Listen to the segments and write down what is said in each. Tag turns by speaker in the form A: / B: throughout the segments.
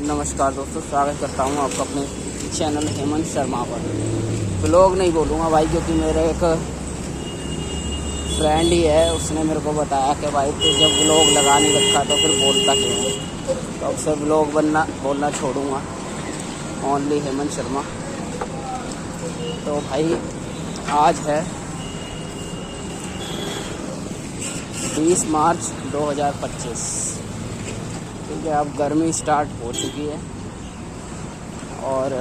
A: नमस्कार दोस्तों, स्वागत करता हूं आपका अपने चैनल हेमंत शर्मा पर। ब्लॉग नहीं बोलूँगा भाई, क्योंकि मेरे एक फ्रेंड ही है, उसने मेरे को बताया कि भाई तू जब ब्लॉग लगा नहीं रखा तो फिर बोलता क्यों है। तो अब से ब्लॉग बोलना छोड़ूंगा, ओनली हेमंत शर्मा। तो भाई आज है 20 मार्च 2025। ठीक है, अब गर्मी स्टार्ट हो चुकी है और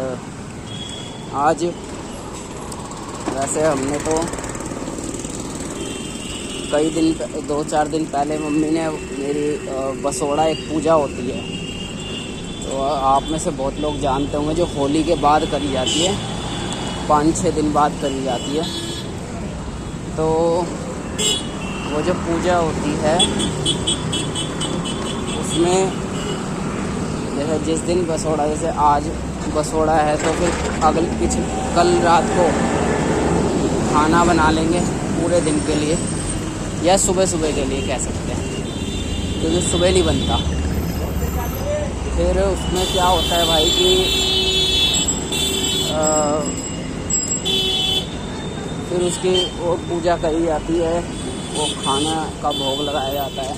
A: आज वैसे हमने तो कई दिन 2-4 दिन पहले मम्मी ने मेरी बसोड़ा एक पूजा होती है, तो आप में से बहुत लोग जानते होंगे, जो होली के बाद करी जाती है, 5-6 दिन बाद करी जाती है। तो वो जो पूजा होती है उसमें जैसे जिस दिन बसोड़ा, जैसे आज बसोड़ा है तो फिर कल रात को खाना बना लेंगे पूरे दिन के लिए, या सुबह के लिए कह सकते हैं, क्योंकि सुबह नहीं बनता। फिर उसमें क्या होता है भाई कि फिर उसकी वो पूजा करी जाती है, वो खाना का भोग लगाया जाता है,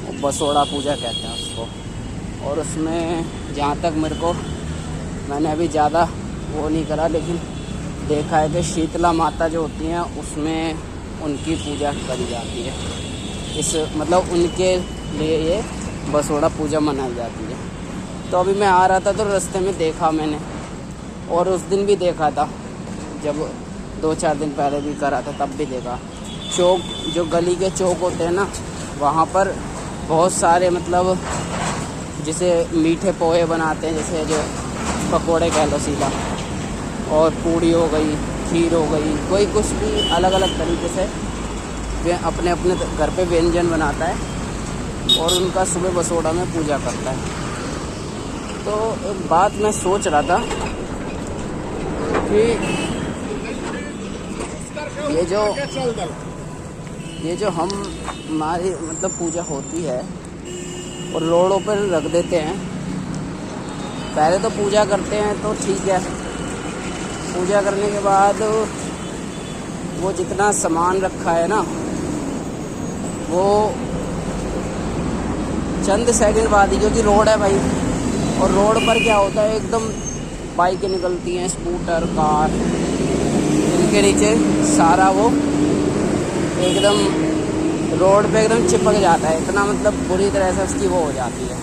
A: वो बसोड़ा पूजा कहते हैं उसको। और उसमें जहाँ तक मैंने अभी ज़्यादा वो नहीं करा, लेकिन देखा है कि शीतला माता जो होती हैं उसमें उनकी पूजा करी जाती है। इस मतलब उनके लिए ये बसोड़ा पूजा मनाई जाती है। तो अभी मैं आ रहा था तो रास्ते में देखा मैंने, और उस दिन भी देखा था, जब 2-4 दिन पहले भी करा था तब भी देखा। चौक, जो गली के चौक होते हैं ना, वहाँ पर बहुत सारे मतलब जैसे मीठे पोहे बनाते हैं, जैसे जो पकोड़े कह लो सीधा, और पूड़ी हो गई, खीर हो गई, कोई कुछ भी अलग अलग तरीके से वे अपने अपने घर पे व्यंजन बनाता है और उनका सुबह बसोड़ा में पूजा करता है। तो एक बात मैं सोच रहा था कि ये जो हमारी मतलब पूजा होती है और रोडों पर रख देते हैं। पहले तो पूजा करते हैं तो ठीक है, पूजा करने के बाद वो जितना सामान रखा है ना, वो चंद सेकंड बाद ही, क्योंकि रोड है भाई, और रोड पर क्या होता है, एकदम बाइकें निकलती हैं, स्कूटर, कार, इनके नीचे सारा वो एकदम रोड पे एकदम चिपक जाता है, इतना मतलब बुरी तरह से उसकी वो हो जाती है।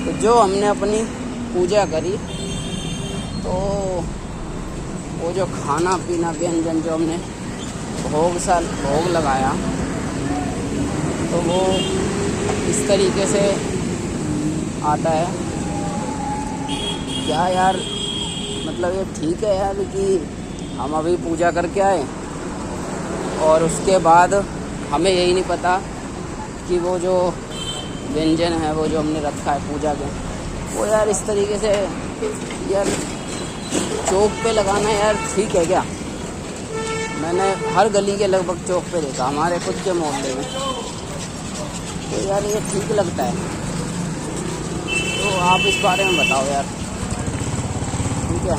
A: तो जो हमने अपनी पूजा करी, तो वो जो खाना पीना व्यंजन जो हमने भोग लगाया, तो वो इस तरीके से आता है। क्या यार, मतलब ये ठीक है यार कि हम अभी पूजा करके आए और उसके बाद हमें यही नहीं पता कि वो जो व्यंजन है, वो जो हमने रखा है पूजा के, वो यार इस तरीके से यार चौक पे लगाना यार ठीक है क्या? मैंने हर गली के लगभग चौक पे देखा, हमारे खुद के मोहल्ले में, तो यार ये ठीक लगता है? तो आप इस बारे में बताओ यार, ठीक है?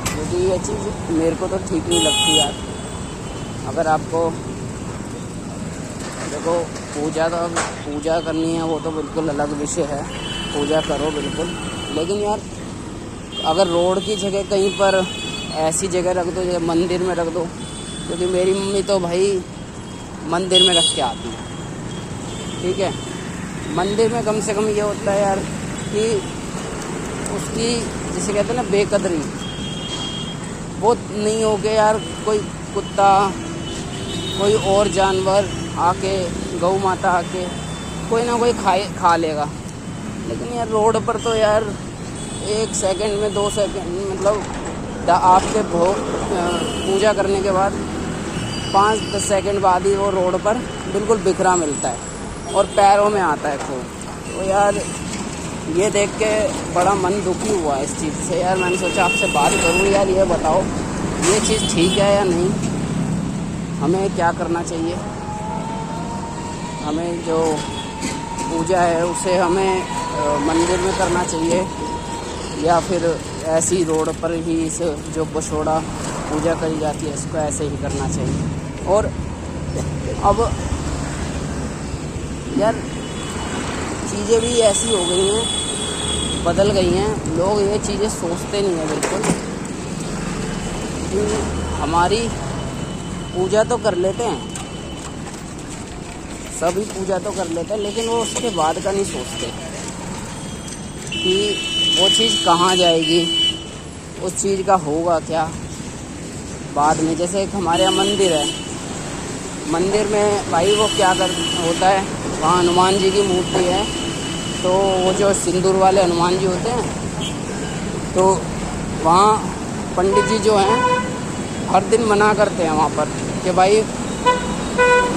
A: क्योंकि ये चीज़ मेरे को तो ठीक नहीं लगती यार। अगर आपको देखो, पूजा करनी है वो तो बिल्कुल अलग विषय है, पूजा करो बिल्कुल, लेकिन यार अगर रोड की जगह कहीं पर ऐसी जगह रख दो, जैसे मंदिर में रख दो, क्योंकि मेरी मम्मी तो भाई मंदिर में रख के आती है। ठीक है, मंदिर में कम से कम ये होता है यार कि उसकी, जिसे कहते हैं ना, बेकदरी वो नहीं हो के यार कोई कुत्ता, कोई और जानवर आके, गौ माता आके कोई ना कोई खा लेगा। लेकिन यार रोड पर तो यार 1 सेकंड में, 2 सेकंड, मतलब आपके पूजा करने के बाद 5-10 सेकंड बाद ही वो रोड पर बिल्कुल बिखरा मिलता है और पैरों में आता है खूब। तो यार ये देख के बड़ा मन दुखी हुआ इस चीज़ से यार। मैंने सोचा आपसे बात करूँ यार, ये बताओ ये चीज़ ठीक है या नहीं, हमें क्या करना चाहिए? हमें जो पूजा है उसे हमें मंदिर में करना चाहिए या फिर ऐसी रोड पर ही इस जो बसोड़ा पूजा करी जाती है इसको ऐसे ही करना चाहिए। और अब यार चीज़ें भी ऐसी हो गई हैं, बदल गई हैं, लोग ये चीज़ें सोचते नहीं हैं बिल्कुल कि हमारी पूजा तो कर लेते हैं, सभी पूजा तो कर लेते हैं, लेकिन वो उसके बाद का नहीं सोचते कि वो चीज़ कहाँ जाएगी, उस चीज़ का होगा क्या बाद में। जैसे एक हमारे यहाँ मंदिर है, मंदिर में भाई वो क्या होता है, वहाँ हनुमान जी की मूर्ति है, तो वो जो सिंदूर वाले हनुमान जी होते हैं, तो वहाँ पंडित जी जो हैं हर दिन मना करते हैं वहाँ पर कि भाई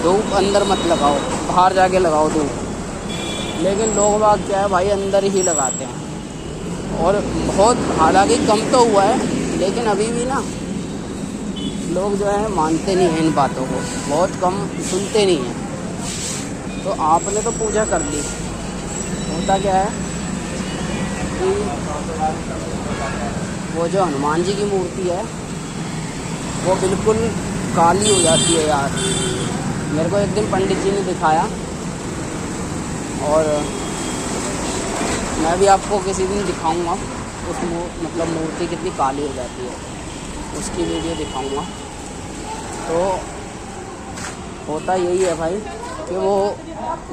A: धूप अंदर मत लगाओ, बाहर जाके लगाओ धूप। लेकिन लोग बाग क्या है भाई अंदर ही लगाते हैं। और बहुत हालांकि कम तो हुआ है, लेकिन अभी भी ना लोग जो है मानते नहीं हैं इन बातों को, बहुत कम सुनते नहीं हैं। तो आपने तो पूजा कर ली, होता क्या है कि वो जो हनुमान जी की मूर्ति है वो बिल्कुल काली हो जाती है यार। मेरे को एक दिन पंडित जी ने दिखाया और मैं भी आपको किसी दिन दिखाऊंगा उस मतलब मूर्ति कितनी काली हो जाती है, उसकी वीडियो दिखाऊंगा। तो होता यही है भाई कि वो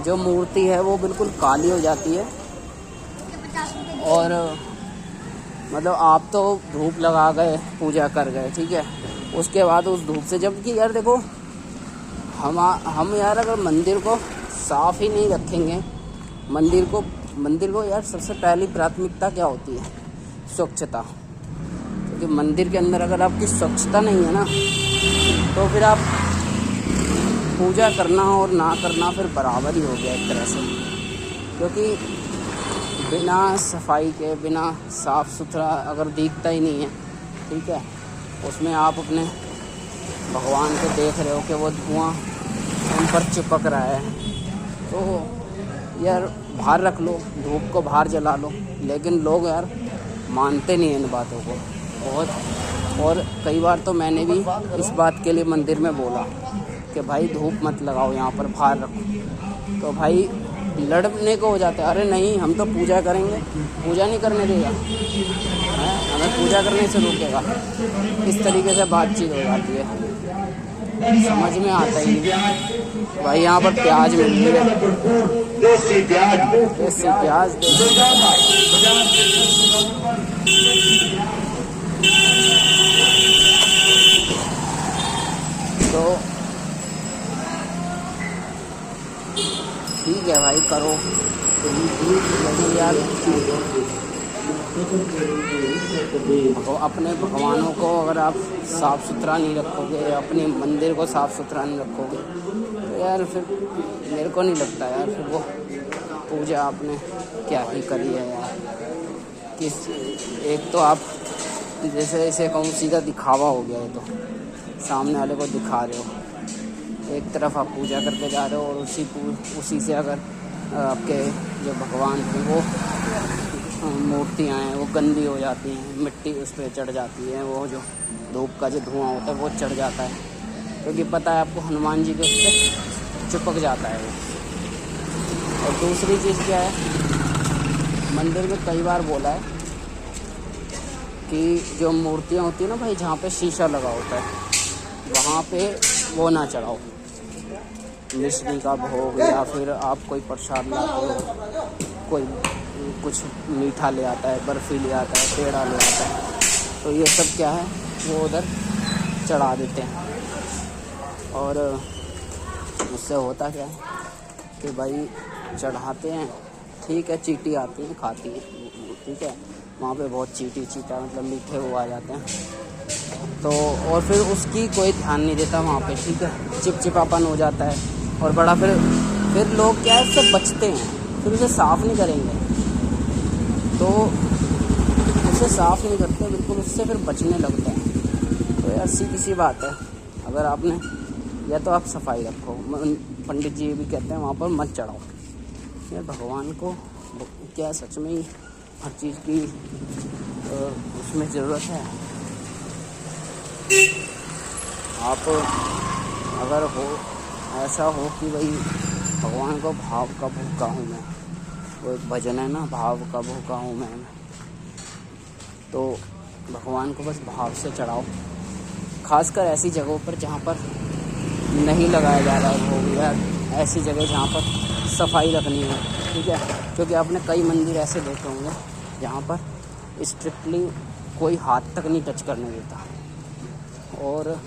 A: जो मूर्ति है वो बिल्कुल काली हो जाती है। और मतलब आप तो धूप लगा गए, पूजा कर गए, ठीक है, उसके बाद उस धूप से, जबकि यार देखो हम यार अगर मंदिर को साफ़ ही नहीं रखेंगे, मंदिर को यार सबसे पहली प्राथमिकता क्या होती है, स्वच्छता। क्योंकि मंदिर के अंदर अगर आपकी स्वच्छता नहीं है ना, तो फिर आप पूजा करना और ना करना फिर बराबर ही हो गया एक तरह से। क्योंकि बिना सफाई के, बिना साफ़ सुथरा अगर दिखता ही नहीं है, ठीक है, उसमें आप अपने भगवान को देख रहे हो कि वो धुआं उन पर चिपक रहा है, तो यार बाहर रख लो, धूप को बाहर जला लो। लेकिन लोग यार मानते नहीं हैं इन बातों को बहुत। और कई बार तो मैंने भी इस बात के लिए मंदिर में बोला कि भाई धूप मत लगाओ यहाँ पर, बाहर रखो। तो भाई लड़ने को हो जाता है, अरे नहीं हम तो पूजा करेंगे, पूजा नहीं करने देगा, हमें पूजा करने से रोकेगा। इस तरीके से बातचीत हो जाती है, समझ में आता ही नहीं। भाई यहाँ पर प्याज मिल रही है, देसी प्याज। तो ठीक है भाई, करो लेकिन यार अपने भगवानों को अगर आप साफ़ सुथरा नहीं रखोगे, अपने मंदिर को साफ़ सुथरा नहीं रखोगे, तो यार फिर मेरे को नहीं लगता यार फिर वो पूजा आपने क्या ही करी है यार। किस एक तो आप जैसे इसे कहूँ सीधा दिखावा हो गया है, तो सामने वाले को दिखा रहे हो, एक तरफ आप पूजा करके जा रहे हो और उसी से अगर आपके जो भगवान हैं वो मूर्तियाँ हैं वो गंदी हो जाती हैं, मिट्टी उस पर चढ़ जाती है, वो जो धूप का जो धुआं होता है वो चढ़ जाता है, क्योंकि पता है आपको हनुमान जी के उससे चिपक जाता है वो। और दूसरी चीज़ क्या है, मंदिर में कई बार बोला है कि जो मूर्तियाँ होती है ना भाई, जहाँ पे शीशा लगा होता है वहाँ पे वो ना चढ़ाओ, मिश्री का भोग, या फिर आप कोई प्रसाद लाते हो, कोई कुछ मीठा ले आता है, बर्फ़ी ले आता है, पेड़ा ले आता है, तो ये सब क्या है वो उधर चढ़ा देते हैं। और उससे होता क्या है कि भाई चढ़ाते हैं, ठीक है, चींटी आती है खाती है, ठीक है, वहाँ पे बहुत चींटा मतलब मीठे वो आ जाते हैं, तो और फिर उसकी कोई ध्यान नहीं देता वहाँ पे, ठीक है, चिपचिपापन हो जाता है। और बड़ा फिर लोग क्या है उससे बचते हैं, फिर उसे साफ़ नहीं करेंगे, तो उसे साफ़ नहीं करते बिल्कुल, उससे फिर बचने लगते हैं। तो यार सीधी सी बात है, अगर आपने या तो आप सफाई रखो, पंडित जी भी कहते हैं वहाँ पर मत चढ़ाओ, यार भगवान को क्या सच में ही हर चीज़ की उसमें ज़रूरत है। आप अगर हो ऐसा हो कि भाई भगवान को भाव का भूखा हूँ मैं, वो एक भजन है ना, भाव का भूखा हूँ मैं, तो भगवान को बस भाव से चढ़ाओ। खासकर ऐसी जगहों पर जहाँ पर नहीं लगाया जा रहा है भोग, या ऐसी जगह जहाँ पर सफाई रखनी है, ठीक है। क्योंकि आपने कई मंदिर ऐसे देखे होंगे जहाँ पर स्ट्रिक्टली कोई हाथ तक नहीं टच करने देता, और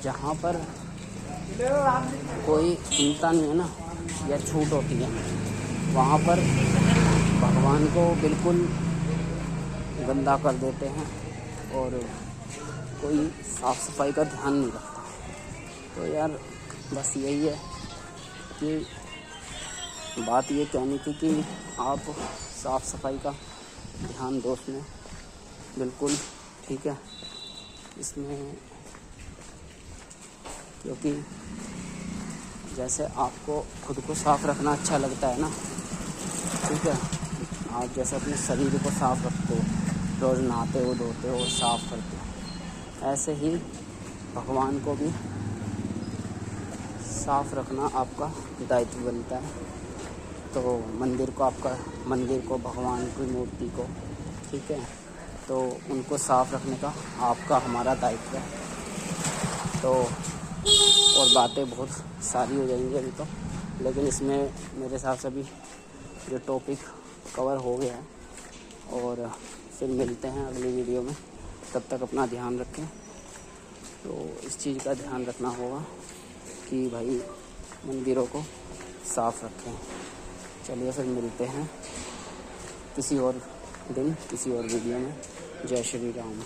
A: जहाँ पर कोई चिंता नहीं है ना, या छूट होती है, वहाँ पर भगवान को बिल्कुल गंदा कर देते हैं और कोई साफ़ सफाई का ध्यान नहीं रखता। तो यार बस यही है कि बात ये कहनी थी कि आप साफ़ सफाई का ध्यान दो उसमें, बिल्कुल ठीक है इसमें। क्योंकि जैसे आपको खुद को साफ़ रखना अच्छा लगता है ना, ठीक है, आप जैसे अपने शरीर को साफ़ रखते हो, रोज़ नहाते हो, धोते हो, साफ़ करते हो, ऐसे ही भगवान को भी साफ़ रखना आपका दायित्व बनता है। तो मंदिर को भगवान की मूर्ति को, ठीक है, तो उनको साफ़ रखने का आपका हमारा दायित्व है। तो और बातें बहुत सारी हो जाएंगी अभी तो, लेकिन इसमें मेरे हिसाब से अभी जो टॉपिक कवर हो गया है। और फिर मिलते हैं अगली वीडियो में, तब तक अपना ध्यान रखें। तो इस चीज़ का ध्यान रखना होगा कि भाई मंदिरों को साफ़ रखें। चलिए फिर मिलते हैं किसी और दिन, किसी और वीडियो में। जय श्री राम।